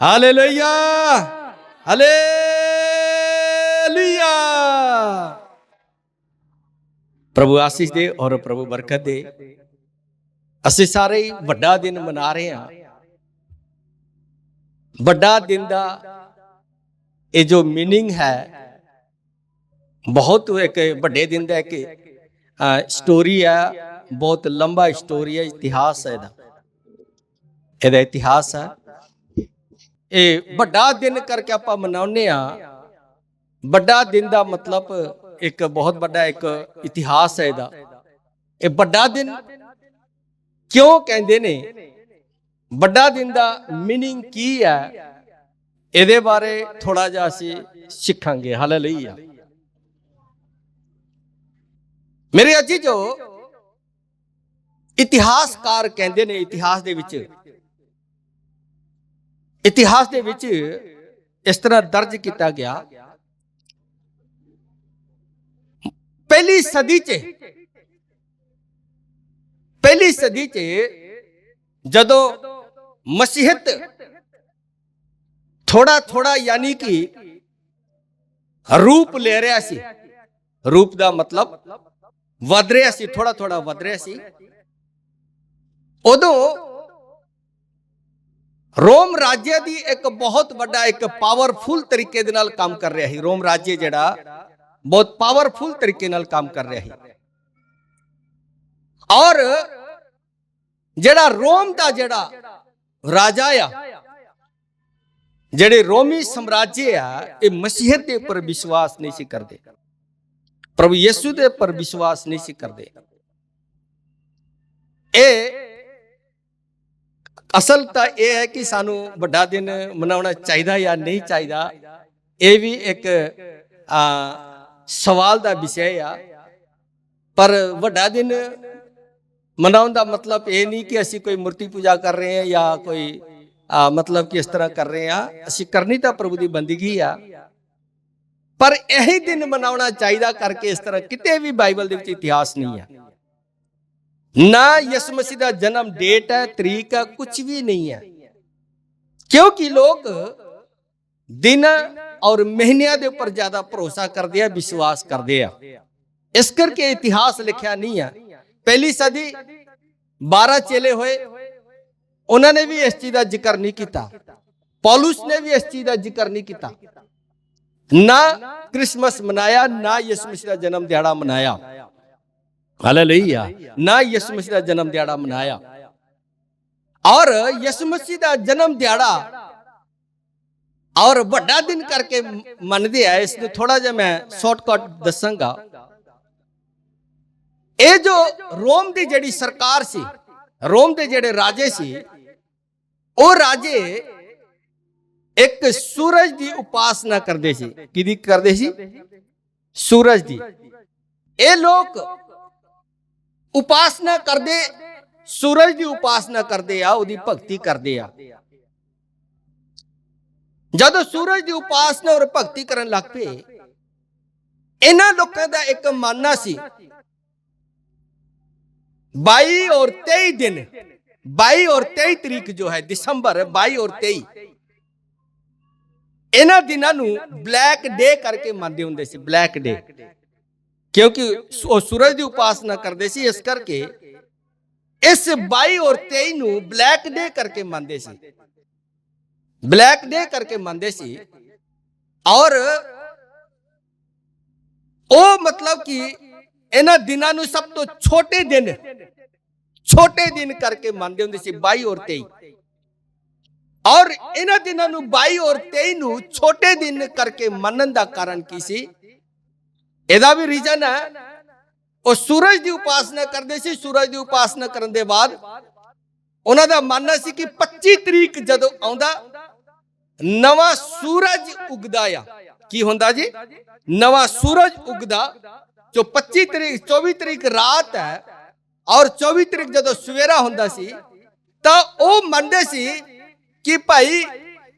Hallelujah, hallelujah. प्रभु आशीष दे और प्रभु बरकत दे। ਅਸੀਂ ਸਾਰੇ ਵੱਡਾ ਦਿਨ ਮਨਾ ਰਹੇ ਹਾਂ। ਵੱਡਾ ਦਿਨ ਦਾ ਇਹ ਜੋ ਮੀਨਿੰਗ ਹੈ ਬਹੁਤ ਇੱਕ ਵੱਡੇ ਦਿਨ ਦਾ ਇੱਕ ਸਟੋਰੀ ਹੈ, ਬਹੁਤ ਲੰਬਾ ਸਟੋਰੀ ਹੈ, ਇਤਿਹਾਸ ਹੈ ਇਹਦਾ ਇਤਿਹਾਸ ਹੈ। ਇਹ ਵੱਡਾ ਦਿਨ ਕਰਕੇ ਆਪਾਂ ਮਨਾਉਂਦੇ ਆ। ਵੱਡਾ ਦਿਨ ਦਾ ਮਤਲਬ ਇੱਕ ਬਹੁਤ ਵੱਡਾ ਇੱਕ ਇਤਿਹਾਸ ਹੈ ਇਹਦਾ। ਇਹ ਵੱਡਾ ਦਿਨ ਕਿਉਂ ਕਹਿੰਦੇ ਨੇ, ਵੱਡਾ ਦਿਨ ਦਾ ਮੀਨਿੰਗ ਕੀ ਹੈ, ਇਹਦੇ ਬਾਰੇ ਥੋੜਾ ਜਿਹਾ ਅਸੀਂ ਸਿੱਖਾਂਗੇ। ਹਾਲੇਲੂਇਆ। ਮੇਰੇ ਅਜੀਜ਼ੋ, ਇਤਿਹਾਸਕਾਰ ਕਹਿੰਦੇ ਨੇ ਇਤਿਹਾਸ ਦੇ ਵਿੱਚ ਇਸ ਤਰ੍ਹਾਂ ਦਰਜ ਕੀਤਾ ਗਿਆ, ਪਹਿਲੀ ਸਦੀ ਚ ਜਦੋਂ ਮਸੀਹਤ ਥੋੜਾ ਯਾਨੀ ਕਿ ਰੂਪ ਲੈ ਰਿਹਾ ਸੀ, ਰੂਪ ਦਾ ਮਤਲਬ ਵਧ ਰਿਹਾ ਸੀ, ਥੋੜਾ ਵਧ ਰਿਹਾ ਸੀ, ਉਦੋਂ ਰੋਮ ਰਾਜ්य ਦੀ ਇੱਕ ਬਹੁਤ ਵੱਡਾ ਇੱਕ ਪਾਵਰਫੁਲ ਤਰੀਕੇ ਦੇ ਨਾਲ ਕੰਮ ਕਰ ਰਿਹਾ ਸੀ। ਰੋਮ ਰਾਜ්य ਜਿਹੜਾ ਬਹੁਤ ਪਾਵਰਫੁਲ ਤਰੀਕੇ ਨਾਲ ਕੰਮ ਕਰ ਰਿਹਾ ਸੀ। ਔਰ ਜਿਹੜਾ ਰੋਮ ਦਾ ਜਿਹੜਾ ਰਾਜਾ ਆ, ਜਿਹੜੇ ਰੋਮੀ ਸਾਮਰਾज्य ਆ, ਇਹ ਮਸੀਹਤ ਦੇ ਉੱਪਰ ਵਿਸ਼ਵਾਸ ਨਹੀਂ ਸੀ ਕਰਦੇ, ਪ੍ਰਭੂ ਯਿਸੂ ਦੇ ਉੱਪਰ ਵਿਸ਼ਵਾਸ ਨਹੀਂ ਸੀ ਕਰਦੇ। ਇਹ ਅਸਲ ਤਾਂ ਇਹ ਹੈ ਕਿ ਸਾਨੂੰ ਵੱਡਾ ਦਿਨ ਮਨਾਉਣਾ ਚਾਹੀਦਾ ਜਾਂ ਨਹੀਂ ਚਾਹੀਦਾ, ਇਹ ਵੀ ਇੱਕ ਸਵਾਲ ਦਾ ਵਿਸ਼ਾ ਆ। ਪਰ ਵੱਡਾ ਦਿਨ ਮਨਾਉਣ ਦਾ ਮਤਲਬ ਇਹ ਨਹੀਂ ਕਿ ਅਸੀਂ ਕੋਈ ਮੂਰਤੀ ਪੂਜਾ ਕਰ ਰਹੇ ਹਾਂ ਜਾਂ ਕੋਈ ਮਤਲਬ ਕਿ ਇਸ ਤਰ੍ਹਾਂ ਕਰ ਰਹੇ ਹਾਂ। ਅਸੀਂ ਕਰਨੀ ਤਾਂ ਪ੍ਰਭੂ ਦੀ ਬੰਦਗੀ ਆ, ਪਰ ਇਹੀ ਦਿਨ ਮਨਾਉਣਾ ਚਾਹੀਦਾ ਕਰਕੇ ਇਸ ਤਰ੍ਹਾਂ ਕਿਤੇ ਵੀ ਬਾਈਬਲ ਦੇ ਵਿੱਚ ਇਤਿਹਾਸ ਨਹੀਂ ਹੈ। ਨਾ ਯਿਸੂ ਮਸੀਹ ਦਾ ਜਨਮ ਡੇਟ ਹੈ, ਤਰੀਕ ਹੈ, ਕੁਝ ਵੀ ਨਹੀਂ ਹੈ, ਕਿਉਂਕਿ ਲੋਕ ਦਿਨ ਔਰ ਮਹੀਨਿਆਂ ਦੇ ਉੱਪਰ ਜ਼ਿਆਦਾ ਭਰੋਸਾ ਕਰਦੇ ਆ, ਵਿਸ਼ਵਾਸ ਕਰਦੇ ਆ, ਇਸ ਕਰਕੇ ਇਤਿਹਾਸ ਲਿਖਿਆ ਨਹੀਂ ਹੈ। ਪਹਿਲੀ ਸਦੀ 12 ਚੇਲੇ ਹੋਏ, ਉਹਨਾਂ ਨੇ ਵੀ ਇਸ ਚੀਜ਼ ਦਾ ਜ਼ਿਕਰ ਨਹੀਂ ਕੀਤਾ, ਪੌਲੁਸ ਨੇ ਵੀ ਇਸ ਚੀਜ਼ ਦਾ ਜ਼ਿਕਰ ਨਹੀਂ ਕੀਤਾ, ਨਾ ਕ੍ਰਿਸਮਸ ਮਨਾਇਆ, ਨਾ ਯਿਸੂ ਮਸੀਹ ਦਾ ਜਨਮ ਦਿਹਾੜਾ ਮਨਾਇਆ। ਹਾਲੇਲੂਇਆ। ਨਾ ਯਿਸੂ ਮਸੀਹ ਦਾ ਜਨਮ ਦਿਹਾੜਾ ਮਨਾਇਆ। ਔਰ ਯਿਸੂ ਮਸੀਹ ਦਾ ਜਨਮ ਦਿਹਾੜਾ ਔਰ ਵੱਡਾ ਦਿਨ ਕਰਕੇ ਮੰਨਦੇ ਆ। ਇਸ ਨੂੰ ਥੋੜਾ ਜਿਹਾ ਮੈਂ ਸ਼ਾਰਟਕਟ ਦੱਸਾਂਗਾ। ਇਹ ਜੋ ਰੋਮ ਦੀ ਜਿਹੜੀ ਸਰਕਾਰ ਸੀ, ਰੋਮ ਦੇ ਜਿਹੜੇ ਰਾਜੇ ਸੀ, ਉਹ ਰਾਜੇ ਇੱਕ ਸੂਰਜ ਦੀ ਉਪਾਸਨਾ ਕਰਦੇ ਸੀ। ਕਿਹਦੀ ਕਰਦੇ ਸੀ? ਸੂਰਜ ਦੀ। ਇਹ ਲੋਕ ਉਪਾਸਨਾ ਕਰਦੇ, ਸੂਰਜ ਦੀ ਉਪਾਸਨਾ ਕਰਦੇ ਆ, ਉਹਦੀ ਭਗਤੀ ਕਰਦੇ ਆ। ਜਦੋਂ ਸੂਰਜ ਦੀ ਉਪਾਸਨਾ ਔਰ ਭਗਤੀ ਕਰਨ ਲੱਗ ਪਏ, ਇਹਨਾਂ ਲੋਕਾਂ ਦਾ ਇੱਕ ਮਾਨਣਾ ਸੀ 22 और 23 दिन, 22 और 23 ਤਰੀਕ ਜੋ ਹੈ ਦਸੰਬਰ 22 और 23, ਇਹਨਾਂ ਦਿਨਾਂ ਨੂੰ ਬਲੈਕ ਡੇ ਕਰਕੇ ਮੰਨਦੇ ਹੁੰਦੇ ਸੀ। ਬਲੈਕ ਡੇ ਕਿਉਂਕਿ ਉਹ ਸੂਰਜ ਦੀ ਉਪਾਸਨਾ ਕਰਦੇ ਸੀ, ਇਸ ਕਰਕੇ ਇਸ 22 और 23 ਨੂੰ ਬਲੈਕ ਡੇ ਕਰਕੇ ਮੰਨਦੇ ਸੀ, ਬਲੈਕ ਡੇ ਕਰਕੇ ਮੰਨਦੇ ਸੀ। ਔਰ ਉਹ ਮਤਲਬ ਕਿ ਇਹਨਾਂ ਦਿਨਾਂ ਨੂੰ ਸਭ ਤੋਂ ਛੋਟੇ ਦਿਨ ਕਰਕੇ ਮੰਨਦੇ ਹੁੰਦੇ ਸੀ, 22 और 23। ਔਰ ਇਹਨਾਂ ਦਿਨਾਂ ਨੂੰ 22 और 23 ਨੂੰ ਛੋਟੇ ਦਿਨ ਕਰਕੇ ਮੰਨਣ ਦਾ ਕਾਰਨ ਕੀ ਸੀ? ਇਹਦਾ ਵੀ ਰੀਜ਼ਨ ਹੈ, ਉਹ ਸੂਰਜ ਦੀ ਉਪਾਸਨਾ ਕਰਦੇ ਸੀ। ਸੂਰਜ ਦੀ ਉਪਾਸਨਾ ਕਰਨ ਦੇ ਬਾਅਦ ਉਹਨਾਂ ਦਾ ਮੰਨਣਾ ਸੀ ਕਿ 25 ਤਰੀਕ ਜਦੋਂ ਆਉਂਦਾ, ਨਵਾਂ ਸੂਰਜ ਉਗਦਾ ਆ। ਕੀ ਹੁੰਦਾ ਜੀ? ਨਵਾਂ ਸੂਰਜ ਉਗਦਾ। ਜੋ 25 ਤਰੀਕ 24 ਤਰੀਕ ਰਾਤ ਹੈ ਔਰ 24 ਤਰੀਕ ਜਦੋਂ ਸਵੇਰਾ ਹੁੰਦਾ ਸੀ, ਤਾਂ ਉਹ ਮੰਨਦੇ ਸੀ ਕਿ ਭਾਈ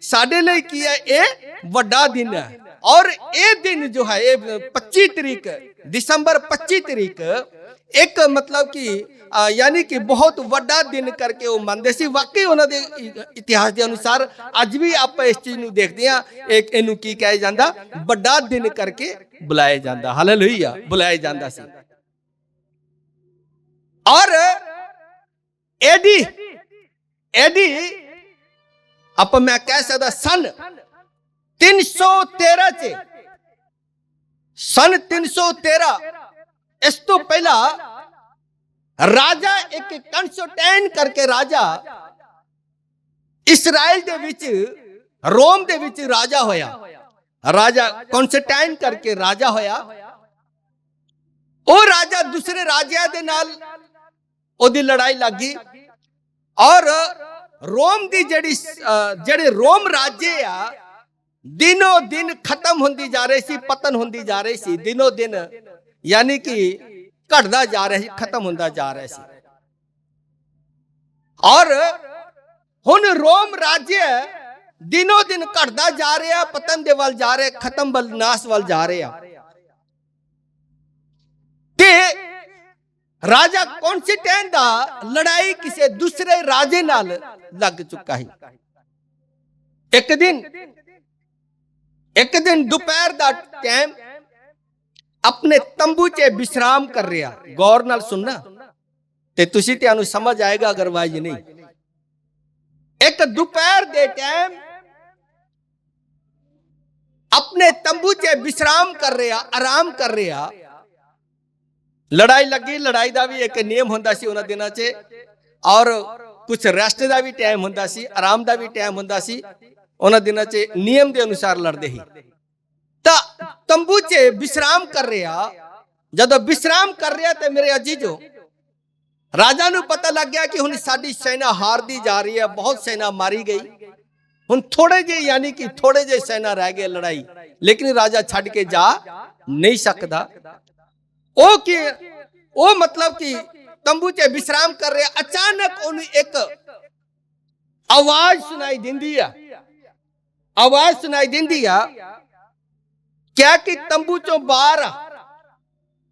ਸਾਡੇ ਲਈ ਕੀ ਹੈ, ਇਹ ਵੱਡਾ ਦਿਨ ਹੈ और ये दिन जो है 25 तरीक दिसंबर 25 तरीक एक मतलब कि यानी कि बहुत ਵੱਡਾ दिन करके वो ਮੰਨਦੇ ਸੀ। ਵਾਕਈ ਉਹਨਾਂ ਦੇ ਇਤਿਹਾਸ ਦੇ ਅਨੁਸਾਰ ਅੱਜ ਵੀ ਆਪਾਂ ਇਸ ਚੀਜ਼ ਨੂੰ ਦੇਖਦੇ ਆ। ਇੱਕ ਇਹਨੂੰ ਕੀ ਕਿਹਾ ਜਾਂਦਾ, ਵੱਡਾ ਦਿਨ ਕਰਕੇ ਬੁਲਾਇਆ ਜਾਂਦਾ। ਹਾਲੇਲੂਇਆ, ਬੁਲਾਇਆ ਜਾਂਦਾ ਸੀ। और एडी आप मैं कह सकता सन 313 च सन 313 इस तो पहला राजा एक कंस्टेंटाइन करके राजा इस्राएल दे विच रोम दे विच राजा होया। राजा कंस्टेंटाइन करके राजा होया। वो राजा दूसरे राजा दे नाल ओदी लड़ाई लग गई और रोम दी जेड़ी रोम राज्य आ दिनों दिन खत्म होंदी जा रही सी, पतन होंदी जा रही सी। दिनों दिन यानी कि घटदा जा रहा सी, खत्म होंदा जा रहा सी। और हुन रोम राज्य दिनों दिन घटदा जा रहा, पतन दे वल जा रहा, खत्म वल नाश वल जा रहा। ते राजा कॉन्स्टेंटाइन दा लड़ाई किसी दूसरे राजे नाल लग चुका है। एक दिन दोपहर दा टाइम अपने तंबू च विश्राम कर रहा। गौर नाल सुनना ते तुसी त्यानू समझ आएगा, अगरवाइज नहीं। एक दोपहर दे टाइम अपने तंबू च विश्राम कर रहा, आराम कर रहा। लड़ाई लगी। लड़ाई का भी एक नियम होंदा सी उन्हां दिनां च, और कुछ रेस्ट का भी टाइम होंदा सी, आराम का भी टाइम होंदा सी। उन्हां दिनां च नियम के अनुसार लड़ते ही। तो तंबू च विश्राम कर रहा। जदों विश्राम कर रहा तो मेरे अजीजो राजा नूं पता लग गया कि हुण साडी सेना हारदी जा रही है, बहुत सेना मारी गई। हुण थोड़े जे यानी कि थोड़े जे सेना रह गए लड़ाई, लेकिन राजा छड़ के जा नहीं सकता। ओ मतलब कि तंबू च विश्राम कर रहे, अचानक उन्हें एक आवाज सुनाई देंदी है। आवाज सुनाई देंदी है क्या कि तंबू चों बाहर आ।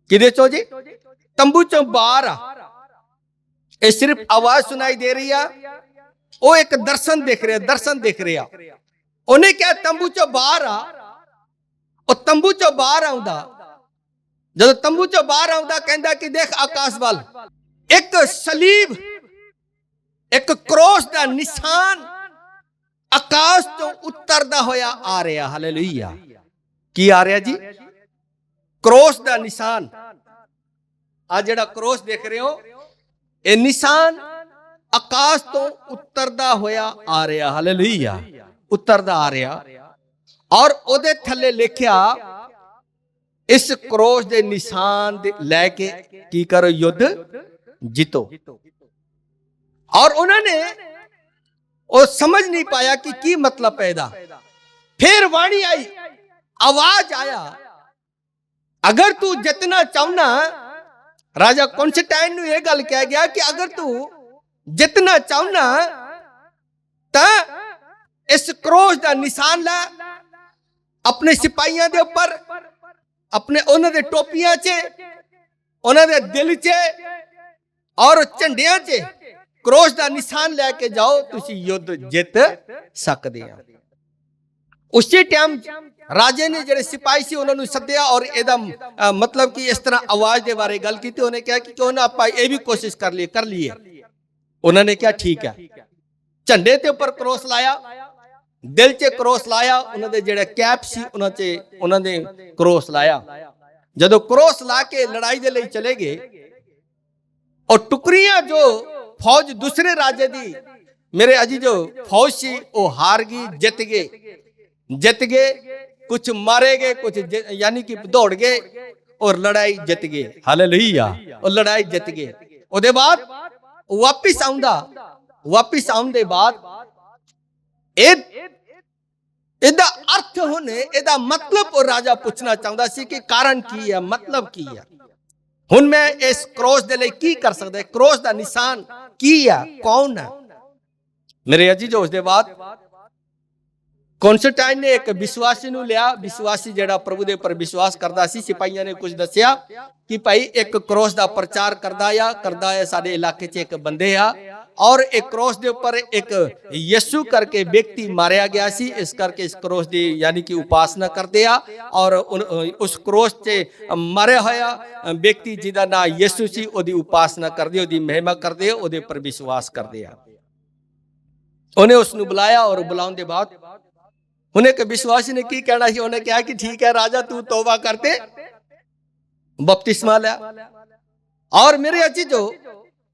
किदे चो जी? तंबू चों बाहर आ। ये सिर्फ आवाज सुनाई दे रही है। वो एक दर्शन देख रहे, दर्शन देख रहे। उन्हें क्या तंबू चों बाहर आ। और तंबू चों बाहर आउंदा, जब तंबू चों बाहर आउंदा कहंदा कि देख आकाश वाल एक सलीब, एक क्रॉस दा निशान आकाश तो उतरदा होया आ रहा। हालेलुया। की आ रहा जी? क्रॉस दा निशान। आ जेड़ा क्रॉस देख रहे हो, ये निशान आकाश तो उतरदा होया आ रहा। हालेलुया। उतरदा आ रहा। और ओदे थल्ले लिखिया इस क्रॉस दे निशान लैके की करो, युद्ध जीतो। और उन्होंने वो समझ नहीं पाया कि की मतलब पैदा। फिर वाणी आई, आवाज आया, अगर तू जितना चाहना, राजा कॉन्स्टेंटाइन नूं यह गल कह गया कि अगर तू जितना चाहना ता इस क्रॉस दा निशान ला अपने सिपाहियों के ऊपर, अपने उन्होंने टोपियां च, उन्होंने दिल च और झंडियां च क्रॉस का निशान लैके जाओ, तुसी युद्ध जित सकते हैं। उसी टाइम राजे ने जेडे सिपाही सी उन्होंने सद्या और एदा मतलब कि इस तरह आवाज के बारे गल की। उन्हें कहा कि क्यों ना आप ये भी कोशिश कर लिए। उन्होंने कहा ठीक है। झंडे के ऊपर क्रॉस लाया, दिल च क्रॉस लाया, उन्होंने जेड़ा कैप सी उन्होंने क्रॉस लाया। जदों क्रॉस ला के लड़ाई के लिए चले गए और टुकड़ियां जो फौज दूसरे राजे दी मेरे अजीजो फौज सी वो हार गई, जित गए। कुछ मारे गए, कुछ यानी कि दौड़ गए और लड़ाई जित गए। हालेलुया। और लड़ाई जित गए। उसके बाद वापिस आउन दे बाद एदा अर्थ होने, एदा मतलब वो राजा पूछना चाहता सी कि कारण की है, मतलब की है। हुन मैं इस क्रॉस दे लिए की कर सकता है? क्रॉस का निशान की है, कौन है? मेरे अजीजो उसके बाद ਕੌਂਸਟੈਂਟਾਈਨ ਨੇ ਇੱਕ ਵਿਸ਼ਵਾਸੀ ਨੂੰ ਲਿਆ, ਵਿਸ਼ਵਾਸੀ ਜਿਹੜਾ ਪ੍ਰਭੂ ਦੇ ਉੱਪਰ ਵਿਸ਼ਵਾਸ ਕਰਦਾ ਸੀ। ਸਿਪਾਹੀਆਂ ਨੇ ਕੁਝ ਦੱਸਿਆ ਕਿ ਭਾਈ ਇੱਕ ਕ੍ਰੋਸ ਦਾ ਪ੍ਰਚਾਰ ਕਰਦਾ ਆ ਸਾਡੇ ਇਲਾਕੇ 'ਚ ਇੱਕ ਬੰਦੇ ਆ, ਔਰ ਇੱਕ ਕ੍ਰੋਸ ਦੇ ਉੱਪਰ ਇੱਕ ਯਿਸੂ ਕਰਕੇ ਵਿਅਕਤੀ ਮਾਰਿਆ ਗਿਆ ਸੀ। ਇਸ ਕਰਕੇ ਇਸ ਕ੍ਰੋਸ ਦੀ ਯਾਨੀ ਕਿ ਉਪਾਸਨਾ ਕਰਦੇ ਆ, ਔਰ ਉਸ ਕ੍ਰੋਸ 'ਤੇ ਮਾਰਿਆ ਹੋਇਆ ਵਿਅਕਤੀ ਜਿਹਦਾ ਨਾਂ ਯਿਸੂ ਸੀ, ਉਹਦੀ ਉਪਾਸਨਾ ਕਰਦੇ, ਉਹਦੀ ਮਹਿਮਾ ਕਰਦੇ, ਉਹਦੇ ਉੱਪਰ ਵਿਸ਼ਵਾਸ ਕਰਦੇ ਆ। ਉਹਨੇ ਉਸ ਨੂੰ ਬੁਲਾਇਆ, ਔਰ ਬੁਲਾਉਣ ਦੇ ਬਾਅਦ ਉਹਨੇ ਇੱਕ ਵਿਸ਼ਵਾसी ने की कहना ਸੀ। ਉਹਨੇ ਕਿਹਾ कि ठीक है राजा, तू तौबा करते बपतिस्मा लिया। और मेरे अजीजो,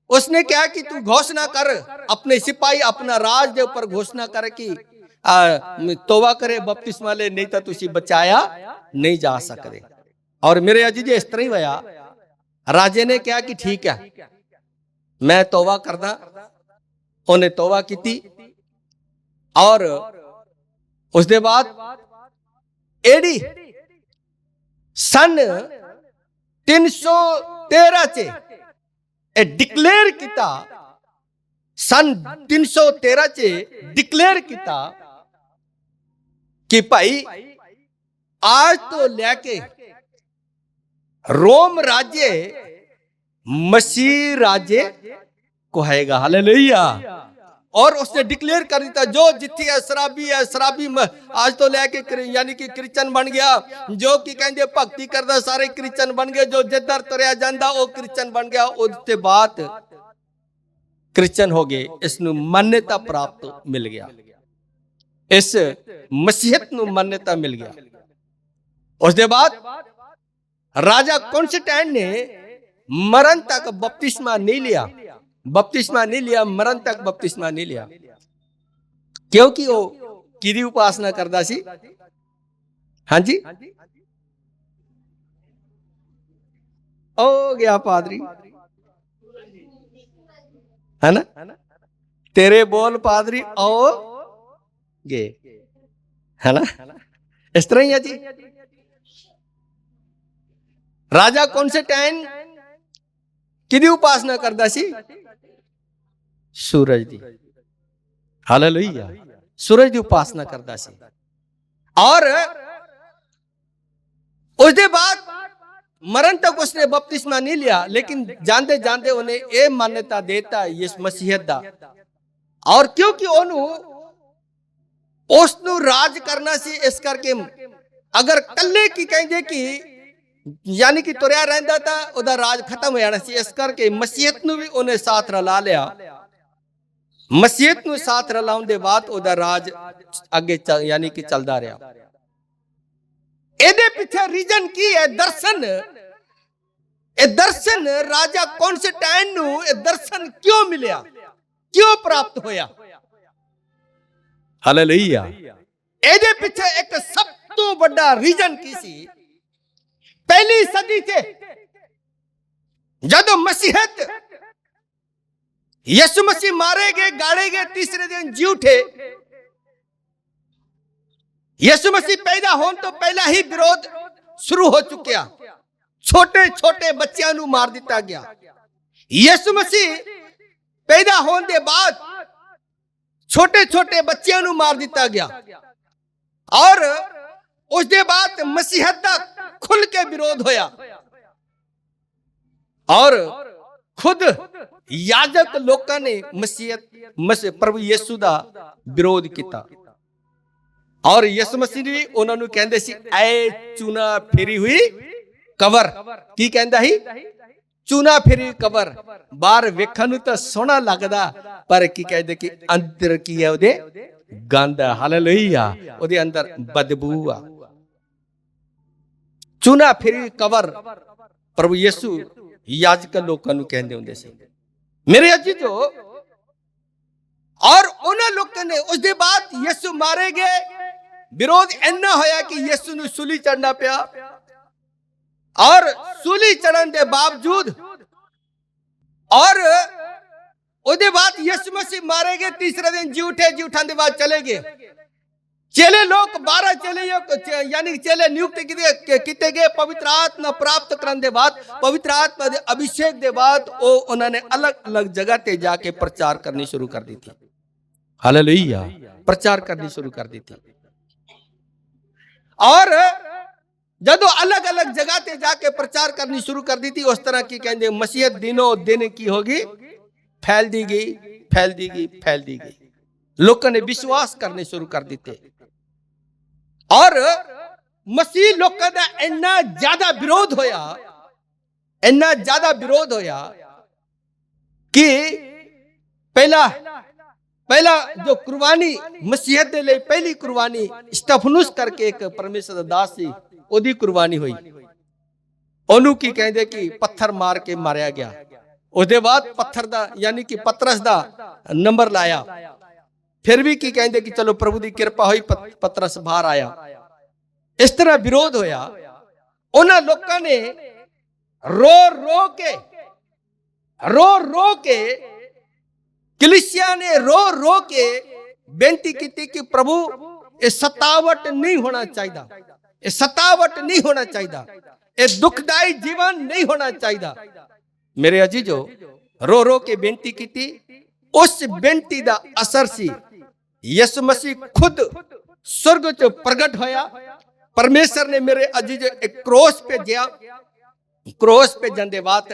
उसने कहा कि तू घोषणा कर, अपने सिपाही अपना राज के ऊपर घोषणा कर कि तौबा करे, बपतिस्मा ले, नहीं तो तुसी बचाया नहीं जा सकते। और मेरे अजीजो इस तरह ही होया। राजे ने कहा कि ठीक है मैं तौबा करदा। उन्हें तौबा की, और उसके बाद एडी सन 313 च डिक्लेयर किया, सन 313 च डिक्लेयर किया कि भाई आज तो लेके रोम राज्य मसीह राज्य को हैगा। हालेलुया। और उसने डिक्लेयर कर दिया, जो जिथे है शराबी आज तो लेके यानी कि क्रिश्चन बन गया, जो कि कहते भक्ति करता सारे क्रिश्चन बन गए, जो जिधर तुरया जाता वो क्रिश्चन बन गया। उसके बाद क्रिश्चन हो गए, इसनू मान्यता प्राप्त मिल गया, इस मसीहत नू मान्यता मिल गया। उसके बाद राजा कॉन्स्टेंटाइन ने मरण तक बपतिस्मा नहीं लिया, मरण तक बपतिस्मा नहीं लिया, क्योंकि वो किदी उपासना करता सी। हाँ जी, ओ गया पादरी, है ना, तेरे बोल पादरी ओ गे, है ना, इस तरह ही है जी। राजा कॉन्स्टेंटाइन किदी उपासना करता सी? सूरज दी। हालेलुया। सूरज की उपासना करता सी। और उसके बाद मरण तक उसने बपतिस्मा नहीं लिया, लेकिन जानते जानते उन्हें ये मान्यता देता यीशु मसीहत दा। और क्योंकि उसनु राज करना सी, इस करके अगर कल्ले की कहेंगे कि यानी कि तुरया रहता था, उदा राज खत्म हो जाना सी। इस करके मसीहत नू भी उन्हें साथ रला लिया। मसीहत नू साथ रलाउन दे बाद उदा राज अगे यानी कि चलदा रहा। एदे पीछे रीजन की है? दर्शन। ए दर्शन राजा कॉन्स्टेंटाइन नू ए दर्शन क्यों मिलिया, क्यों प्राप्त होया? हालेलुया। एदे पीछे एक सब तो बड़ा रीजन की सी। पहली सदी से जब मसीहत यीशु मसीह मारे गए, गाड़े गए, तीसरे दिन जी उठे। यीशु मसीह पैदा होने तो पहला ही विरोध शुरू हो चुका। छोटे छोटे बच्चों को मार दिता गया। यीशु मसीह पैदा होने के बाद छोटे छोटे बच्चों को मार दिता गया। और उसके बाद मसीहत का खुल के विरोध होया। और खुद याजक लोगों ने मसीहत प्रभु यीशु का विरोध किया। और यीशु मसीह ने उन्होंने कहते सी, ऐ चूना फिरी हुई कबर। की कहता ही? चूना फिरी कबर। बाहर वेखण तो सोहना लगदा, पर की कहते कि अंदर की है उहदे गंद। हालेलुया। उहदे अंदर बदबू आ। चूना फिरी कबर प्रभु यीशु याजक लोगों को कहते होंगे से। मेरे अजीजो, और उन्होंने लोगों ने उसके बाद यीशु मारे गए। विरोध इन्ना होया कि यीशु ने सूली चढ़ना पिया। और सूली चढ़न के बावजूद और उसके बाद यीशु मसीह मारे गए। तीसरे दिन जी उठे। जी उठाने के बाद चले गए। चेले लोग 12 चेले यानी चेले नियुक्त किए गए। पवित्र आत्मा प्राप्त करने के बाद, पवित्र आत्मा के अभिषेक के बाद वो उन्होंने अलग अलग जगह ते जाके प्रचार करनी शुरू कर दी थी। हालेलुया। प्रचार करनी शुरू कर दी थी। और जदों अलग अलग जगह ते जाके प्रचार करनी शुरू कर दी थी, उस तरह की कहते मसीहत दिनों दिन की होगी, फैलती गई, फैलती गई, फैलती गई। लोगों ने विश्वास करने शुरू कर दिते और मसीह लोगों का इन्ना ज्यादा विरोध होया, इन्ना ज्यादा विरोध होया कि पहला पहला जो कुर्बानी मसीहत दे लिए पहली कुर्बानी स्टेफनुस करके एक परमेश्वर दा दास सी, ओदी कुर्बानी हुई। ओनू की कहते कि पत्थर मार के मारिया गया। उसके बाद पत्थर दा यानी कि पतरस दा नंबर लाया, फिर भी की कहते कि चलो प्रभु की कृपा हुई, पतरस बाहर आया। इस तरह विरोध होया। उन्होंने लोगों ने रो रो के कलीसिया ने रो रो के बेनती की थी कि प्रभु ये सतावट नहीं होना चाहिए, ये सतावट नहीं होना चाहिए, ये दुखदाई जीवन नहीं होना चाहिए। मेरे अजीजो, रो रो के बेनती की थी। उस बेनती का असर सी यसु मसीह खुद स्वर्ग च प्रगट होया। परमेश्वर ने मेरे अजीज एक क्रोस पे गया, क्रोस पे जांदे बाद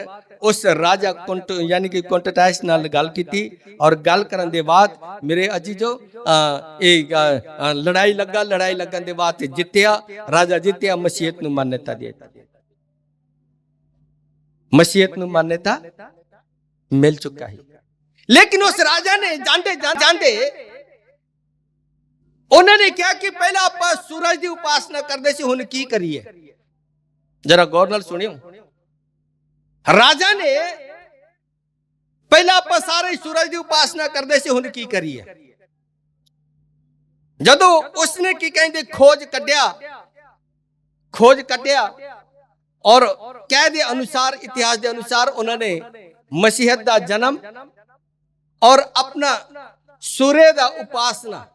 उस राजा कुंट यानी कि कुंटटाइस नाल गल की और गल करन दे बाद मेरे अजीजो लड़ाई लगन दे बाद जितया, राजा जितया, मसीहत नूं मान्यता दी, मसीहत नूं मान्यता मिल चुका है। लेकिन उस राजा ने जानते उन्होंने क्या कि पहला आप सूरज की उपासना करते सी, हुण की करिए? जरा गौर नाल सुनियो। राजा ने पहला आप सारे सूरज की उपासना करते सी, हुण की करिए? जदों उसने की कहते खोज कढ़िया और कह दे अनुसार, इतिहास के अनुसार उन्होंने मसीहत का जन्म और अपना सूर्य का उपासना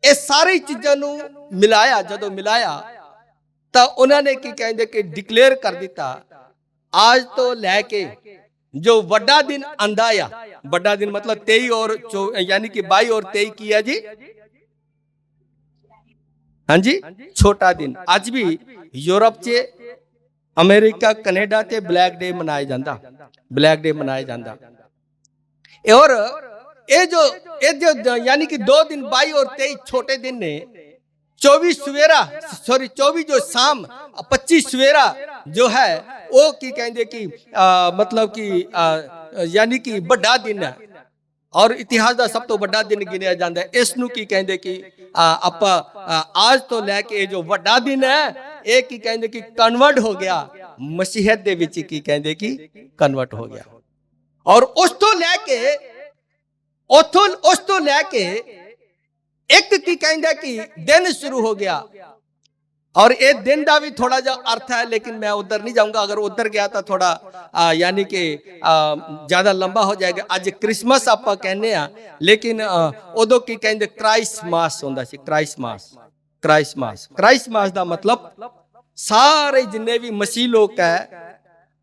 ये सारी चीजों मिलाया। जदों मिलाया तो उन्होंने की कहते कि डिक्लेयर कर दिता, आज तो लैके जो वड्डा दिन आंदा आ, वड्डा दिन मतलब 23 और यानी कि 22 और 23 की है जी, हाँ जी, छोटा दिन। आज भी यूरोप चे, अमेरिका, कनेडा ते ब्लैक डे मनाया जाता, ब्लैक डे मनाया जाता। और ये जो यानी कि 2 दिन 22 और 23 छोटे दिन ने, 24 जो शाम 25 सवेरा जो है वो की कहते कि मतलब कि यानी कि बड़ा दिन है और इतिहास का सब तो बड़ा दिन गिनिया जाता है। इसनू की कहते कि आप आज तो लैके जो बड़ा दिन है ये की कहते कि कन्वर्ट हो गया मसीहत दे विच, की कहते कि कन्वर्ट हो गया। और उस तो लैके एक की कहते कि दिन शुरू हो गया। और ये दिन का भी थोड़ा जा अर्थ है, लेकिन मैं उधर नहीं जाऊंगा। अगर उधर गया तो थोड़ा यानी कि ज्यादा लंबा हो जाएगा। आज क्रिसमस आप कहने आ, लेकिन उदों की कहते क्राइसमास होंदा सी। क्राइसमास का मतलब सारे जिन्ने भी मसीह लोग है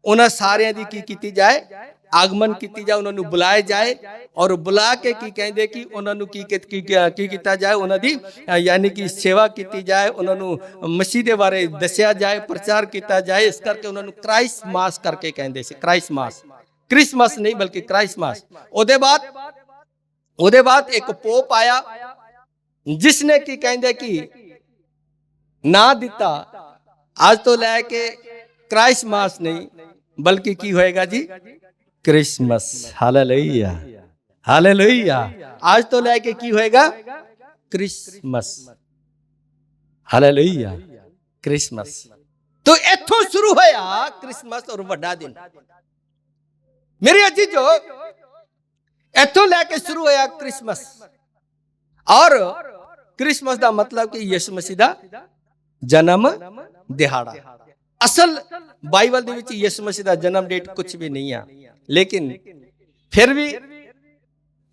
उन्हें सारे की कीती जाए, आगमन की जाए, उन्होंने बुलाया जाए और बुला के की कहते कि उन्होंने की किया जाए, उन्होंने यानी कि सेवा की जाए, उन्होंने मसीह के बारे दसिया जाए, प्रचार किया जाए। इस करके उन्होंने क्राइसमास करके कहते थे। क्राइसमास, क्रिसमस नहीं बल्कि क्राइसमास। उदे बाद एक पोप आया जिसने की कहते कि ना दिता, आज तो लैके क्राइसमास नहीं बल्कि की होएगा जी, क्रिसमस। Hallelujah, hallelujah. आज तो लेके की होएगा क्रिसमस, हालेलुया, क्रिसमस। तो इथों शुरू होया क्रिसमस और बड़ा दिन। मेरे अजीजो, इथों लेके शुरू होया क्रिसमस। और क्रिसमस का मतलब कि यीशु मसीह का जन्म दिहाड़ा। असल बाइबल दे विच यीशु मसीह का जन्म डेट कुछ भी नहीं है, लेकिन फिर भी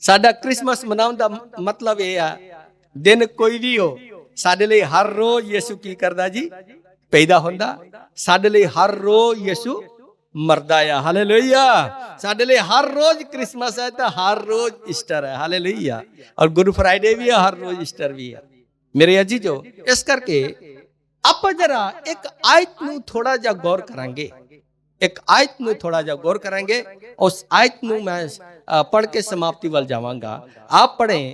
साडा क्रिसमस मनाउण दा मतलब यह है, दिन कोई भी हो साडे लई हर रोज यीशु की करदा जी, पैदा होंदा। साडे लई हर रोज यीशु मरदा है, हालेलुया। साडे लई हर रोज क्रिसमस है तो हर रोज ईस्टर है, हालेलुया। और गुड फ्राइडे भी है, हर रोज ईस्टर भी है। मेरे अजीजो, इस करके ਆਪਾਂ जरा एक आयत ਨੂੰ ਥੋੜਾ ਜਿਹਾ ਗੌਰ ਕਰਾਂਗੇ। एक आयत ਨੂੰ ਥੋੜਾ ਜਿਹਾ ਗੌਰ ਕਰਾਂਗੇ। उस आयत ਨੂੰ मैं पढ़ के समाप्ति ਵੱਲ ਜਾਵਾਂਗਾ। आप पढ़ें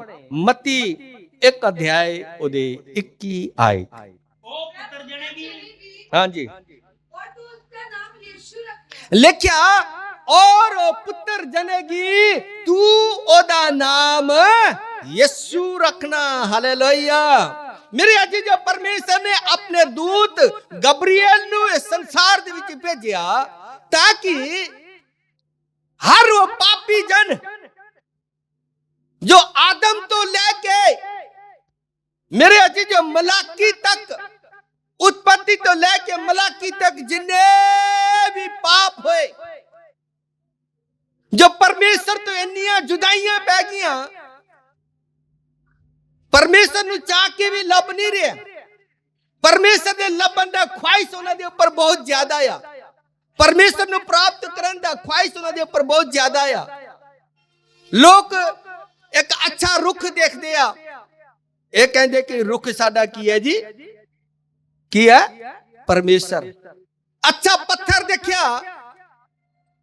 मत्ती 1 अध्याय ਉਹਦੇ 21 आयत। हाँ जी, लिखिया और पुत्र जनेगी तू ओदा नाम यीशु रखना। हालेलुया। मेरे अजी जो परमेश्वर ने अपने दूत गब्रिएल नु इस संसार दे विच भेजिया ताकि हर वो पापी जन जो आदम तो लेके मेरे अजी जो मलाकी तक, उत्पत्ति तो लेके मलाकी तक जिन्ने भी पाप हुए, जो परमेश्वर तो इन्नियां जुदाइयां पै गईयां, परमेश्वर नु चाह के भी लब नहीं रहे। परमेश्वर दे लबन दा ख्वाहिश उन्हां दे ऊपर बहुत ज्यादा आ। परमेश्वर नु प्राप्त करन दा ख्वाहिश उन्हां दे ऊपर बहुत ज्यादा आ। लोग एक अच्छा रुख देखदे आ, ये कहंदे कि रुख साडा की है जी, की है परमेश्वर। अच्छा पत्थर देखिया,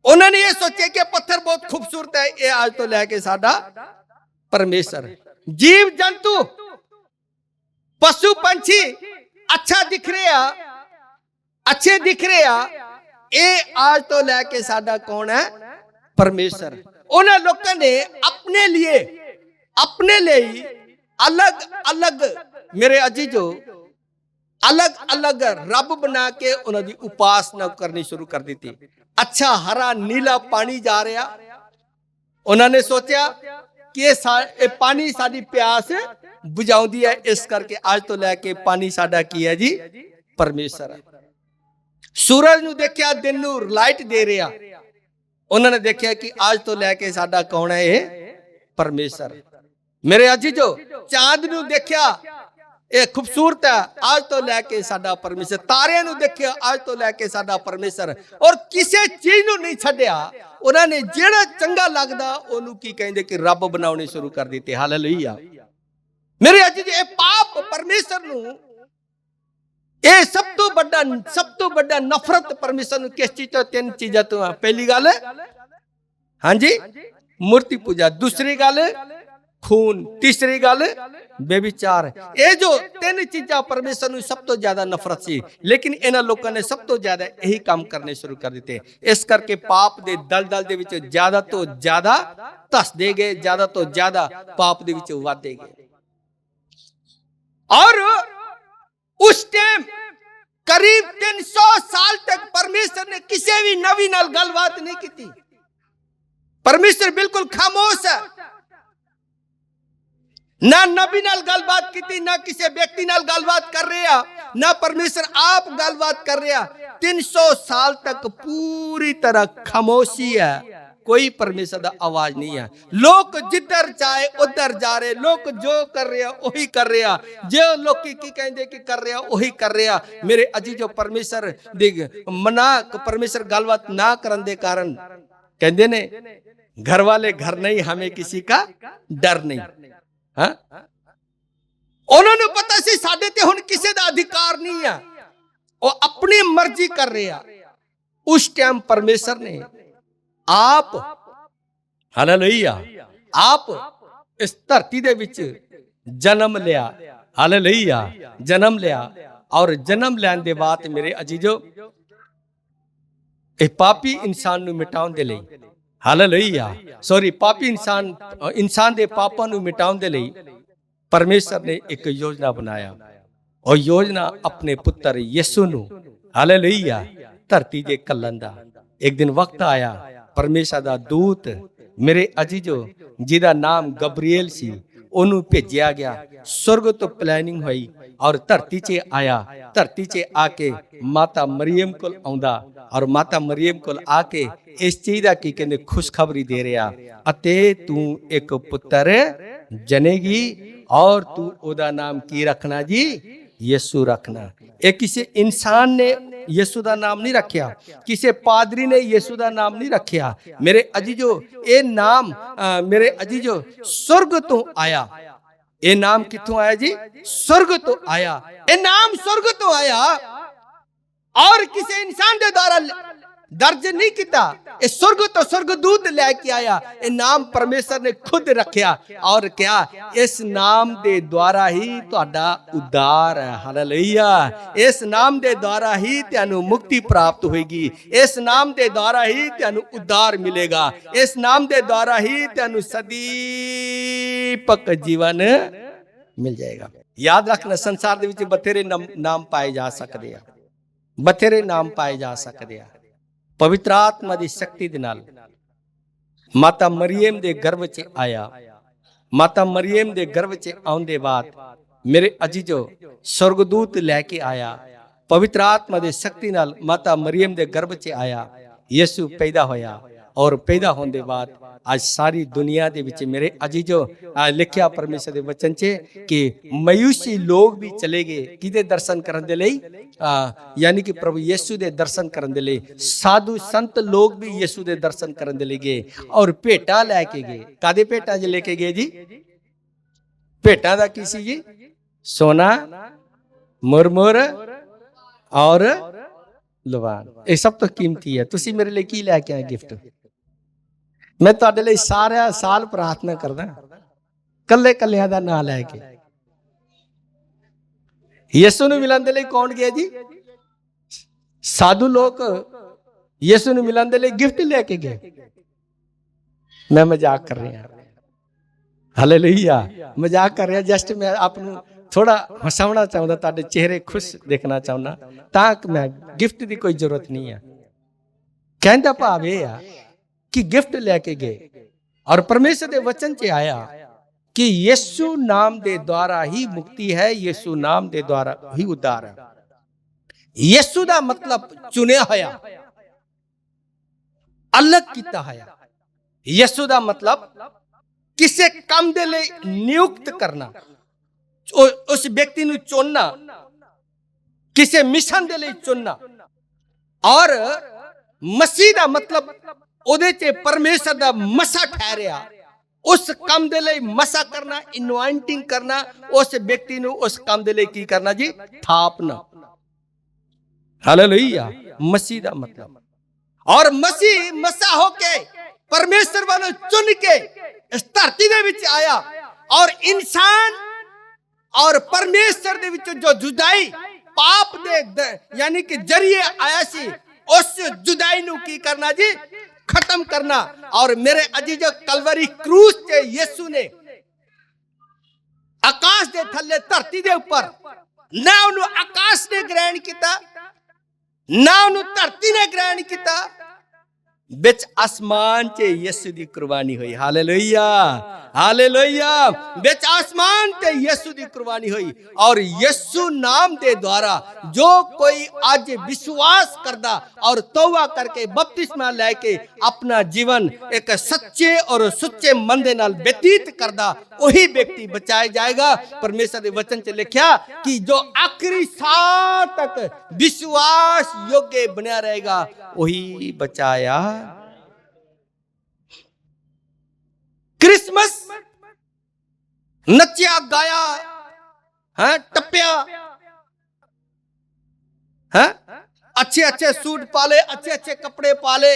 उन्होंने ये सोचे कि पत्थर बहुत खूबसूरत है, ये आज तो लेके साडा परमेश्वर। जीव जंतु पशु पंछी अच्छा दिख रहे आ, अच्छे दिख रहे आ, ये आज तो लेके साडा कौन है? परमेश्वर। उन्हें लोगों ने अपने लिए अलग अलग मेरे अजीजों अलग अलग रब बना के उन्होंने उपासना करनी शुरू कर दी थी। अच्छा हरा नीला पानी जा रहा, उन्होंने सोचा कि ये पानी साडी प्यास बुझाउंदी है, इस करके आज तो लेके पानी साडा की है जी परमेश्वर है। सूरज नूं देखिया दिन नूं लाइट दे रहा, उन्होंने देखा कि आज तो लेके साडा कौन है? ये परमेश्वर। मेरे अजीजों चांद नूं देखिया, ये खूबसूरत है, आज तो लेके साडा परमेश्वर। तारे नूं देखिया, आज तो लेके साडा परमेश्वर। और किसी चीज नूं नहीं छड्डिया, उन्होंने जेड़ा चंगा लगदा ओनू की कहंदे कि रब बनाउणे शुरू कर दिते। हालेलुया। मेरे अजीज ये पाप परमेश्वर नूं, ये सब तो बड़ा नफरत परमेश्वर नूं किस चीज तो? 3 चीजां तो। पहली गल हाँ जी मूर्ति पूजा, दूसरी गल खून, तीसरी गल बेविचार। ये जो 3 चीजा परमेश्वर नूं सब तो ज्यादा नफरत सी, लेकिन इन्हां लोगों ने सब तो ज्यादा यही काम करने शुरू कर दिते। इस करके पाप दे दलदल दे विच ज्यादा तो ज्यादा धसदे गए, ज्यादा तो ज्यादा पाप दे विच वधदे गए। और उस टाइम करीब 300 साल तक परमेश्वर ने किसी भी नबी नाल गलबात नहीं की। परमेश्वर बिल्कुल खामोश है, ना नबी नाल गलबात की, ना किसी व्यक्ति नाल गलबात कर रहे हैं, ना परमेश्वर आप गलबात कर रहे हैं। 300 साल तक पूरी तरह खामोशी है, कोई परमेश्वर दा आवाज नहीं है। लोग जिधर चाहे उधर जा रहे, लोग जो कर रहे हैं वही कर रहे हैं, जो लोग की कहते कि कर रहे हैं वही कर रहे हैं। मेरे अजीजों परमेश्वर दी मना, परमेश्वर गलबात ना करन दे कारण कहते ने घर वाले घर नहीं, हमें किसी का डर नहीं। हाँ? उन्होंने पता सी साडे ते हुण किसी दा अधिकार नहीं है, वो अपनी मर्जी कर रहे हैं। उस टाइम परमेश्वर ने आप हालेलुया आप इस धरती दे विच जन्म लिया। हालेलुया जन्म लिया, और जन्म लैन दे बाद मेरे अजीजों ए पापी इंसान नूं मिटाउण दे लई, हालेलुया सॉरी पापी इंसान दे पापां नूं मिटाउण दे लई परमेश्वर ने एक योजना बनाया। और योजना अपने पुत्र यीशु नूं हालेलुया धरती दे घल्लण दा। एक दिन वक्त आया, परमेश्वर दा दूत मेरे अजीजों जिहदा नाम गब्रिएल सी, ओनू भेजिया गया। स्वर्ग तो प्लैनिंग हुई और धरती च आया। धरती च आके माता मरियम कोल आउंदा, और माता मरियम कोल आके इस चीज दा की कहंदे खुशखबरी दे रहा, अते तू एक पुत्र जनेगी और तू ओदा नाम की रखना जी? यीशु रखना। एक किसी इंसान ने यीशु दा नाम नहीं रखिया, किसी पादरी ने यीशु दा नाम नहीं रखिया। मेरे अजीजों ये नाम मेरे अजीजों स्वर्ग तो आया। ਇਹ ਨਾਮ ਕਿੱਥੋਂ ਆਇਆ ਜੀ? स्वर्ग तो आया। ਇਹ ਨਾਮ स्वर्ग तो आया और किसी इंसान के द्वारा दर्ज नहीं किया। ये स्वर्ग तो स्वर्गदूत लेके आया। ये नाम परमेश्वर ने खुद रखा और क्या इस नाम के द्वारा ही तुहाडा उद्धार है। हालेलुया। इस नाम के द्वारा ही तुहानू मुक्ति प्राप्त होगी। इस नाम के द्वारा ही तुहानू उद्धार मिलेगा। इस नाम के द्वारा ही तुहानू सदीपक जीवन मिल जाएगा। याद रखना, संसार दे विच बथेरे नाम पाए जा सकते हैं, बथेरे नाम पाए जा सकते हैं। पवित्र आत्मा की शक्ति दे नाल माता मरियम दे गर्भ च आया। माता मरियम दे गर्भ च आउण दे बाद मेरे अजीजो स्वर्गदूत लैके आया। पवित्र आत्मा की शक्ति नाल माता मरियम दे गर्भ च आया। यीशु पैदा होया और पैदा होने के बाद आज सारी दुनिया दे विच मेरे अजीजो लिखिया परमेश्वर के वचन च कि मयूसी लोग भी चले गए किदे दर्शन करने दे लई, यानी कि प्रभु यीशु दे दर्शन करने दे लई। साधु संत लोग भी यीशु दे दर्शन करने दे लई गए और भेटा लैके गए। कादे भेटा ज लेके गए जी? भेटा दा की सी जी? सोना, मुरमुर और लवान। ये सब तो कीमती है। तुसी मेरे लिए की लैके आए गिफ्ट? मैं तुहाडे लई सारा साल प्रार्थना करदा, कल्ले कल्लियां दा नाम लैके। यीशु नूं मिलन दे लई कौन गया जी? साधु लोग यीशु नूं मिलन दे लई गिफ्ट लेके गए। मैं मजाक कर रहा, हालेलुया, मजाक कर रहा। जस्ट मैं आपनूं थोड़ा हसावना चाहता, तुहाडे चेहरे खुश देखना चाहना, तां मैं गिफ्ट की कोई जरूरत नहीं है। कहने दा भाव यह है कि गिफ्ट लेके गए और परमेश्वर के वचन च आया कि यीशु नाम के द्वारा ही मुक्ति है, यीशु नाम के द्वारा ही उद्धार है। यीशु का मतलब चुनिया होया, अलग किया होया। यीशु का मतलब किसी काम के लिए नियुक्त करना, उस व्यक्ति को चुनना, किसी मिशन के लिए चुनना। और मसीह का मतलब ਉਹਦੇ ਚ परमेश्वर ਦਾ ਮਸਾ ਠਹਿਰਿਆ, उस काम दे लिए मसा करना, इनवाइंटिंग करना, उस व्यक्ति ਨੂੰ उस काम दे लिए की करना जी? थापना। हालेलुया। मसीह का मतलब, और मसीह मसा होके परमेश्वर वालों चुन के इस धरती दे विच आया और इंसान और परमेश्वर दे विच जो जुदाई पाप दे यानी कि जरिए आया सी, उस जुदाई नू की करना जी? खत्म करना। और मेरे अजीजो कलवरी क्रूस से यीशु ने आकाश दे थल्ले धरती दे ऊपर ना उन्हों आकाश ने ग्रहण किया ना उन्हों धरती ने ग्रहण किया, बिच आसमान च यीशु दी कुर्बानी हुई। Hallelujah, hallelujah. बिच आसमान ते यीशु दी कुर्बानी हुई और यीशु नाम दे द्वारा जो कोई आज विश्वास करदा और तौबा करके बपतिस्मा लेके अपना जीवन एक सच्चे और सुच्चे मन दे नाल व्यतीत करदा, वही व्यक्ति बचाया जाएगा। परमेश्वर के वचन च लिखा कि जो आखिरी साल तक विश्वास योग्य बना रहेगा वही बचाया। क्रिसमस नचिया गाया है, टप्पिया है, अच्छे अच्छे सूट पाले, अच्छे अच्छे कपड़े पाले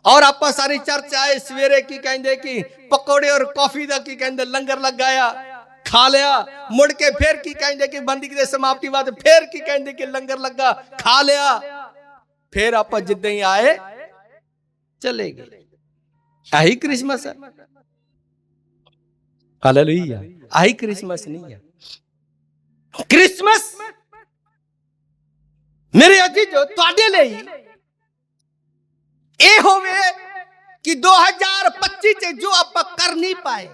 और आप सारी चर्च आए। सवेरे की कहते कि पकौड़े और कॉफी का की कहते लंगर लगाया, खा लिया। मुड़ के फिर की कहते कि बंदी की समाप्ति बाद फिर की कहते कि लंगर लगा, खा लिया। फिर आप जिद्दां ही आए चले गए। यही क्रिसमस है। हालेलुया। यही क्रिसमस नहीं है। क्रिसमस मेरे अजीजो तुहाडे लई ए होवे कि 2025 च जो आप कर नहीं पाए,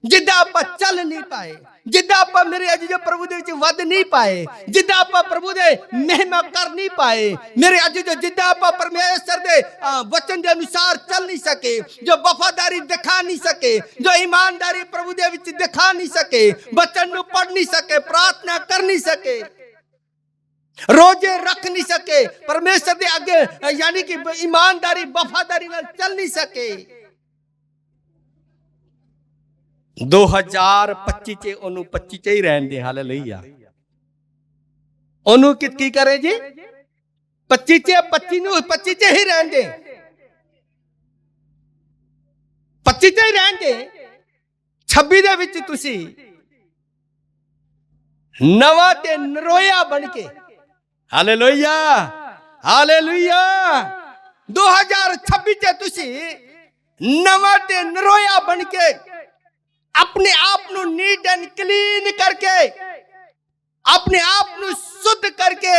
जिद्दां आप चल नहीं पाए, जिद्दां आप मेरे अजीजो प्रभु दे विच वध नहीं पाए, जिद्दां आप प्रभु दे महिमा कर नहीं पाए, मेरे अजीजो जिद्दां आप परमेश्वर दे वचन के अनुसार चल नहीं सके, जो वफादारी दिखा नहीं सके, जो ईमानदारी प्रभु दे विच दिखा नहीं सके, वचन नूं पढ़ नहीं सके, प्रार्थना कर नहीं सके, रोजे रख नहीं सके, परमेश्वर दे आगे यानी कि ईमानदारी वफादारी नाल चल नहीं सके, 2025 ਚ ਉਹਨੂੰ 25 ਚ ਹੀ ਰਹਿਣ ਦੇ। ਹਾਲੇਲੂਇਆ। ਉਹਨੂੰ ਕੀ ਕਰੇ ਜੀ? 25 ਚ 25 ਨੂੰ 25 ਚ ਹੀ ਰਹਿਣ ਦੇ। 25 ਚ ਹੀ ਰਹਿਣ ਦੇ। 26 ਦੇ ਵਿੱਚ ਤੁਸੀਂ ਨਵਾਂ ਤੇ ਨਰੋਇਆ ਬਣ ਕੇ, ਹਾਲੇਲੂਇਆ ਹਾਲੇਲੂਇਆ, 2026 ਚ ਤੁਸੀਂ ਨਵਾਂ ਤੇ ਨਰੋਇਆ ਬਣ ਕੇ अपने आप ਨੂੰ नीट एंड क्लीन करके, अपने आप ਨੂੰ शुद्ध करके,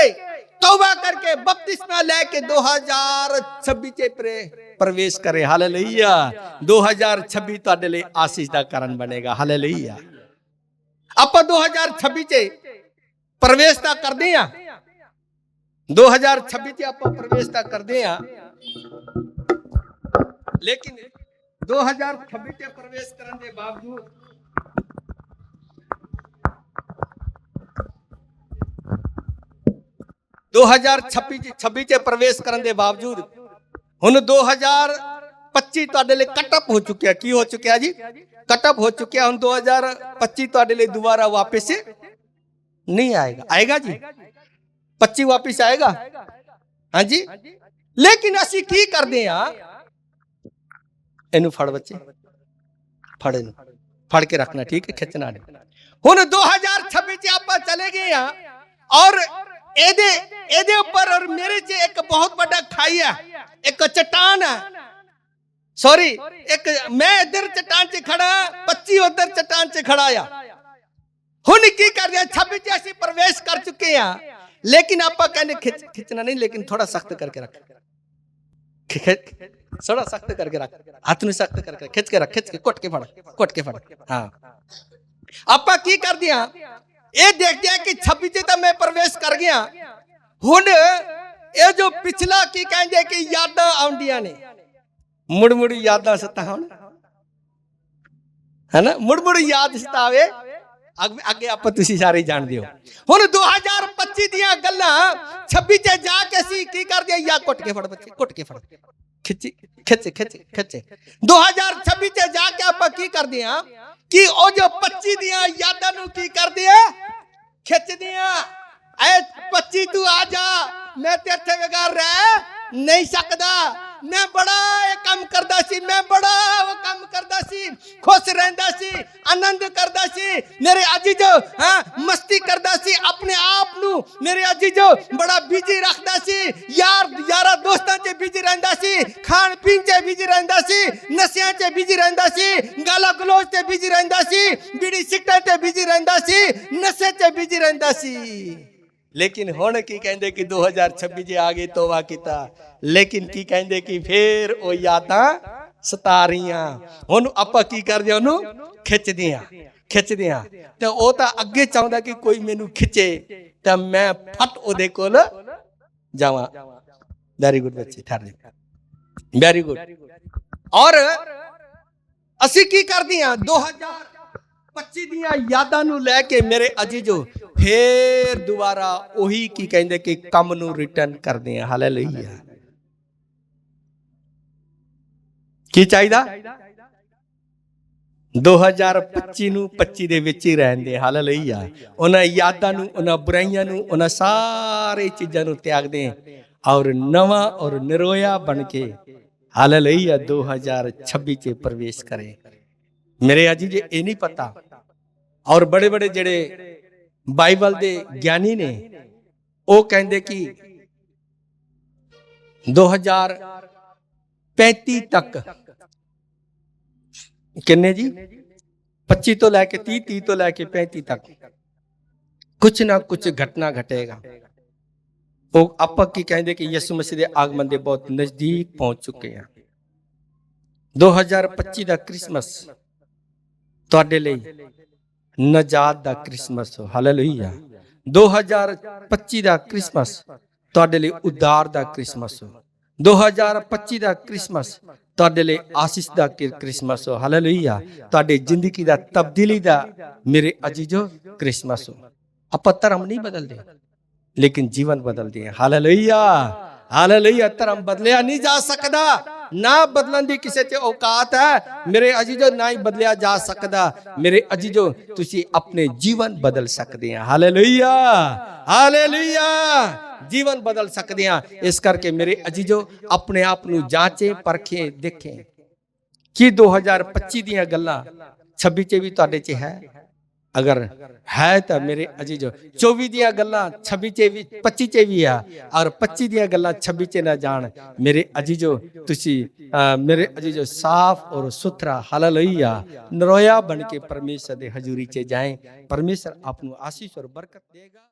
तौबा करके, बपतिस्मा लेके 2026 ਚ प्रवेश करे। हालेलुया। 2026 ਤੁਹਾਡੇ ਲਈ ਆਸੀਸ਼ ਦਾ ਕਾਰਨ ਬਣੇਗਾ। ਹਾਲੇਲੁਇਆ। ਆਪਾਂ 2026 ਚ ਪ੍ਰਵੇਸ਼ ਤਾਂ ਕਰਦੇ ਆ। 2026 ਚ ਆਪਾਂ ਪ੍ਰਵੇਸ਼ ਤਾਂ ਕਰਦੇ ਆ, ਲੇਕਿਨ 2026 ਚ ਪ੍ਰਵੇਸ਼ ਕਰਨ ਦੇ ਬਾਵਜੂਦ ਪ੍ਰਵੇਸ਼ ਕਰਨ ਦੇ ਬਾਵਜੂਦ ਹੁਣ 2025 ਤੁਹਾਡੇ ਲਈ ਕੱਟਅਪ ਹੋ ਚੁੱਕਿਆ। ਕੀ ਹੋ ਚੁੱਕਿਆ ਜੀ? ਕੱਟਅਪ ਹੋ ਚੁੱਕਿਆ। ਹੁਣ 2025 ਤੁਹਾਡੇ ਲਈ ਦੁਬਾਰਾ ਵਾਪਸ ਨਹੀਂ ਆਏਗਾ। ਆਏਗਾ ਜੀ? 25 ਵਾਪਸ ਆਏਗਾ। ਹਾਂਜੀ। ਲੇਕਿਨ ਅਸੀਂ ਕੀ ਕਰਦੇ ਆ? ਇਹਨੂੰ ਫੜ ਬੱਚੇ, ਫੜ ਇਹਨੂੰ, ਫੜ ਕੇ ਰੱਖਣਾ, ਠੀਕ ਹੈ? ਖਿੱਚਣਾ ਨਹੀਂ। ਹੁਣ 2026 ਚ ਆਪਾਂ ਚਲੇ ਗਏ ਆ ਔਰ ਇਹਦੇ ਉੱਪਰ ਔਰ ਮੇਰੇ ਚ ਇੱਕ ਬਹੁਤ ਵੱਡਾ ਖਾਈ ਹੈ, ਇੱਕ ਚਟਾਨ ਹੈ। ਸੌਰੀ, ਇੱਕ ਮੈਂ ਇੱਧਰ ਚਟਾਨ ਚ ਖੜਾ, 25 ਉਧਰ ਚਟਾਨ ਚ ਖੜਾ ਆ। ਹੁਣ ਕੀ ਕਰ ਰਿਹਾ? 26 ਚ ਅਸੀਂ ਪ੍ਰਵੇਸ਼ ਕਰ ਚੁੱਕੇ ਆ, ਲੇਕਿਨ ਆਪਾਂ ਕਹਿੰਦੇ ਖਿੱਚਣਾ ਨਹੀਂ, ਲੇਕਿਨ ਥੋੜਾ ਸਖਤ ਕਰਕੇ ਰੱਖ, थोड़ा सख्त करके रख, हाथ में सख्त करके खिंच के रख, खिंच के कुट के फड़, कुट के फड़। हाँ, ਆਪਾਂ ਕੀ ਕਰਦੇ ਆ? ਇਹ ਦੇਖਦੇ ਆ ਕਿ 26 ਚ ਤਾਂ ਮੈਂ ਪ੍ਰਵੇਸ਼ ਕਰ ਗਿਆ। ਹੁਣ ਇਹ ਜੋ ਪਿਛਲਾ ਕੀ ਕਹਿੰਦੇ ਕਿ ਯਾਦਾਂ ਆਉਂਦੀਆਂ ਨੇ, ਮੁੜ ਮੁੜ ਯਾਦਾਂ ਸਤਾਉਣ, ਹੈ ਨਾ? ਮੁੜ ਮੁੜ ਯਾਦ ਸਤਾਵੇ। ਅੱਗੇ ਆਪਾਂ ਤੁਸੀਂ ਸਾਰੇ ਜਾਣਦੇ ਹੋ। ਹੁਣ 2025 ਦੀਆਂ ਗੱਲਾਂ 26 ਚ ਜਾ ਕੇ ਅਸੀਂ ਕੀ ਕਰਦੇ ਆ? ਯਾ ਕੁੱਟ ਕੇ ਫੜ ਬੱਚੇ, ਕੁੱਟ ਕੇ ਫੜ, ਖਿੱਚ ਖਿੱਚ ਖਿੱਚ ਖਿੱਚ। 2026 ਚ ਜਾ ਕੇ ਆਪਾਂ ਕੀ ਕਰਦੇ ਆ ਕਿ ਉਹ ਜੋ 25 ਦੀਆਂ ਯਾਦਾਂ ਨੂੰ ਕੀ ਕਰਦੇ ਆ? ਖਿੱਚਦੇ ਆ। ਐ 25 ਤੂੰ ਆ ਜਾ, ਮੈਂ ਤੇਰੇ ਬਗੈਰ ਰਹਿ ਨਹੀਂ ਸਕਦਾ। मैं बड़ा काम करदा सी, मैं बड़ा वो काम करदा सी, खुश रहंदा सी, आनंद करदा सी, मेरे अजीजो हाँ मस्ती करदा सी, अपने आप नू मेरे अजीजो बड़ा बिजी रखदा सी, यारा दोस्तां च बिजी रहंदा सी, खान पीन च बिजी रहंदा सी, नशियां च बिजी रहंदा सी, गाला गलोच च बिजी रहंदा सी, बीड़ी सिगरेट च बिजी रहंदा सी, नशे च बिजी रहंदा सी। लेकिन हुण की कहंदे कि 2026 जे आ गए, तौबा कीता, लेकिन की कहंदे कि फिर वो यादां सता रहीआं। हुण आपां की करदे आ? ओनू खिचदे आ ते ओ तां अगे चाहुंदा कि कोई मैनू खिचे तां मैं फट ओदे कोल जावां। वेरी गुड बच्चे, ठहर जा, वेरी गुड। और असीं की करदे आ? 2025 ਦੀਆਂ ਯਾਦਾਂ ਨੂੰ ਲੈ ਕੇ ਮੇਰੇ ਅਜੀਜ਼ੋ ਫੇਰ ਦੁਬਾਰਾ ਉਹੀ ਕੀ ਕਹਿੰਦੇ ਕਿ ਕੰਮ ਨੂੰ ਰਿਟਰਨ ਕਰਦੇ ਆ। ਹਾਲੇਲੂਇਆ। ਕੀ ਚਾਹੀਦਾ? 2025 ਨੂੰ 25 ਦੇ ਵਿੱਚ ਹੀ ਰਹਿੰਦੇ। ਹਾਲੇਲੂਇਆ। ਉਹਨਾਂ ਯਾਦਾਂ ਨੂੰ, ਉਹਨਾਂ ਬੁਰਾਈਆਂ ਨੂੰ, ਉਹਨਾਂ ਸਾਰੇ ਚੀਜ਼ਾਂ ਨੂੰ ਤਿਆਗਦੇ ਔਰ ਨਵਾਂ ਔਰ ਨਿਰੋਇਆ ਬਣ ਕੇ ਹਾਲੇਲੂਇਆ 2026 ਚ ਪ੍ਰਵੇਸ਼ ਕਰੇ। ਮੇਰੇ ਅਜੀਜ਼ੋ ਇਹ ਨਹੀਂ ਪਤਾ, ਔਰ ਬੜੇ ਬੜੇ ਜਿਹੜੇ ਬਾਈਬਲ ਦੇ ਗਿਆਨੀ ਨੇ ਉਹ ਕਹਿੰਦੇ ਕਿ 2035 ਤੱਕ ਕਿੰਨੇ ਜੀ? 25 ਤੋਂ ਲੈ ਕੇ 30, 30 ਤੋਂ ਲੈ ਕੇ 35 ਤੱਕ ਕੁਛ ਨਾ ਕੁਛ ਘਟਨਾ ਘਟੇਗਾ। ਉਹ ਆਪਾਂ ਕੀ ਕਹਿੰਦੇ ਕਿ ਯਿਸੂ ਮਸੀਹ ਦੇ ਆਗਮਨ ਦੇ ਬਹੁਤ ਨਜ਼ਦੀਕ ਪਹੁੰਚ ਚੁੱਕੇ ਆ। 2025 ਦਾ ਕ੍ਰਿਸਮਸ ਤੁਹਾਡੇ ਲਈ ਨਜਾਤ ਦਾ ਕ੍ਰਿਸਮਸ ਹੋ। ਹਾਲੇਲੂਇਆ। 2025 ਦਾ ਕ੍ਰਿਸਮਸ ਤੁਹਾਡੇ ਲਈ ਉਦਾਰ ਦਾ ਕ੍ਰਿਸਮਸ ਹੋ। 2025 ਦਾ ਕ੍ਰਿਸਮਸ ਤੁਹਾਡੇ ਲਈ ਆਸੀਸ ਦਾ ਕ੍ਰਿਸਮਸ ਹੋ। ਹਾਲੇਲੂਇਆ। ਤੁਹਾਡੀ ਜ਼ਿੰਦਗੀ ਦਾ ਤਬਦੀਲੀ ਦਾ ਮੇਰੇ ਅਜੀਜ਼ੋ ਕ੍ਰਿਸਮਸ ਹੋ। ਆਪਾਂ ਧਰਮ ਨਹੀਂ ਬਦਲਦੇ, ਲੇਕਿਨ ਜੀਵਨ ਬਦਲਦੇ ਹਾਂ। Hallelujah hallelujah. ਧਰਮ ਬਦਲਿਆ ਨਹੀਂ ਜਾ ਸਕਦਾ। ना बदलन दी किसी ते औकात है मेरे अजीजो, ना ही बदलिया जा सकदा मेरे अजीजो। तुसी अपने जीवन बदल सकते हैं। हालेलुया, हालेलुया, जीवन बदल सकते हैं। इस करके मेरे अजीजो अपने आप नू जांचे परखे देखें कि 2025 ਦੀਆਂ ਗੱਲਾਂ 26 ਚ ਵੀ ਤੁਹਾਡੇ ਚ ਹੈ। अगर है तो मेरे अजीजो 24 ਦੀਆਂ ਗੱਲਾਂ 26 ਚ ਵੀ 25 ਚ ਵੀ ਆ, और 25 ਦੀਆਂ ਗੱਲਾਂ 26 ਚ ना जान मेरे अजीजो। तुसी मेरे अजीजो साफ और सुथरा हालेलुया नरोया बन के परमेश्वर दे हजूरी च जाएं। परमेश्वर आपको आशीष और बरकत देगा।